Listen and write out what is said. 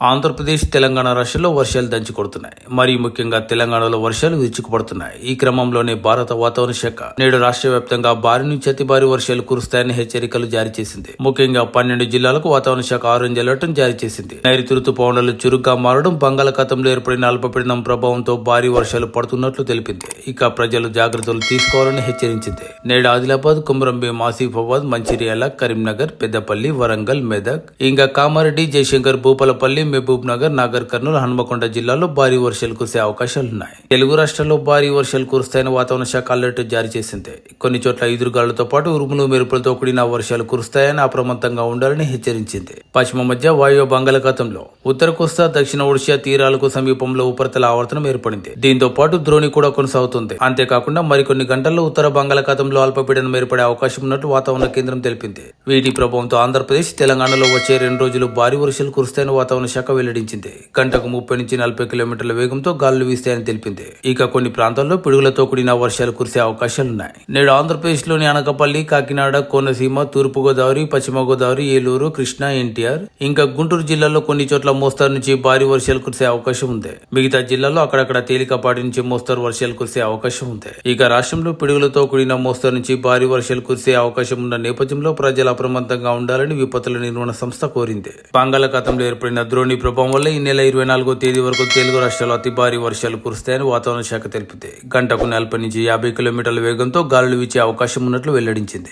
ఆంధ్రప్రదేశ్, తెలంగాణ రాష్ట్రాల్లో వర్షాలు దంచి కొడుతున్నాయి. మరీ ముఖ్యంగా తెలంగాణలో వర్షాలు విరుచుకుపడుతున్నాయి. ఈ క్రమంలోనే భారత వాతావరణ శాఖ నేడు రాష్ట్ర వ్యాప్తంగా భారీ నుంచి అతి భారీ వర్షాలు కురుస్తాయని హెచ్చరికలు జారీ చేసింది. ముఖ్యంగా 12 జిల్లాలకు వాతావరణ శాఖ ఆరెంజ్ అలర్ట్ జారీ చేసింది. నైరుతి రుతుపవనాలు చురుగ్గా మారడం, బంగాళాఖాతంలో ఏర్పడిన అల్పపీడనం ప్రభావంతో భారీ వర్షాలు పడుతున్నట్లు తెలిపింది. ఇక ప్రజలు జాగ్రత్తలు తీసుకోవాలని హెచ్చరించింది. నేడు ఆదిలాబాద్, కుమ్రంభీం, ఆసిఫాబాద్, మంచిర్యాల, కరీంనగర్, పెద్దపల్లి, వరంగల్, మెదక్, ఇంకా కామారెడ్డి, జయశంకర్, భూపాలపల్లి, మహబూబ్ నగర్, నాగర్ కర్నూలు, హన్మకొండ జిల్లాల్లో భారీ వర్షాలు కురిసే అవకాశాలున్నాయి. తెలుగు రాష్ట్రాల్లో భారీ వర్షాలు కురుస్తాయని వాతావరణ శాఖ అలర్ట్ జారీ చేసింది. కొన్ని చోట్ల ఈదురుగాలులతో పాటు ఉరుములు, మెరుపులతో కూడిన వర్షాలు కురుస్తాయని అప్రమత్తంగా ఉండాలని హెచ్చరించింది. పశ్చిమ మధ్య వాయువ్య బంగాళాఖాతంలో ఉత్తర కోస్తా, దక్షిణ ఒడిషా తీరాలకు సమీపంలో ఉపరితల ఆవర్తనం ఏర్పడింది. దీంతో పాటు ద్రోణి కూడా కొనసాగుతుంది. అంతేకాకుండా మరికొన్ని గంటల్లో ఉత్తర బంగాళాఖాతంలో అల్పపీడనం ఏర్పడే అవకాశం ఉన్నట్లు వాతావరణ కేంద్రం తెలిపింది. వీటి ప్రభావంతో ఆంధ్రప్రదేశ్, తెలంగాణలో వచ్చే 2 రోజులు భారీ వర్షాలు కురుస్తాయని వాతావరణ శాఖ వెల్లడించింది. గంటకు 30 నుంచి 40 కిలోమీటర్ల వేగంతో గాలులు వీస్తాయని తెలిపింది. ఇక కొన్ని ప్రాంతాల్లో పిడుగులతో కూడిన వర్షాలు కురిసే అవకాశాలున్నాయి. నేడు ఆంధ్రప్రదేశ్ లోని అనకాపల్లి, కాకినాడ, కోనసీమ, తూర్పు గోదావరి, పశ్చిమ గోదావరి, ఏలూరు, కృష్ణా, ఎన్టీఆర్, ఇంకా గుంటూరు జిల్లాల్లో కొన్ని చోట్ల మోస్తారు నుంచి భారీ వర్షాలు కురిసే అవకాశం ఉంది. మిగతా జిల్లాల్లో అక్కడక్కడ తేలికపాటి నుంచి మోస్తారు వర్షాలు కురిసే అవకాశం ఉంది. ఇక రాష్ట్రంలో పిడుగులతో కూడిన మోస్తారు నుంచి భారీ వర్షాలు కురిసే అవకాశం ఉన్న నేపథ్యంలో ప్రజలు అప్రమత్తంగా ఉండాలని విపత్తుల నిర్వహణ సంస్థ కోరింది. బంగాళాఖాతంలో ఏర్పడిన ద్రోణి ప్రభావం వల్ల ఈ నెల 24వ తేదీ వరకు తెలుగు రాష్ట్రాల్లో అతి భారీ వర్షాలు కురుస్తాయని వాతావరణ శాఖ తెలిపింది. గంటకు 40 నుంచి 50 కిలోమీటర్ల వేగంతో గాలులు వీచే అవకాశం ఉన్నట్లు వెల్లడించింది.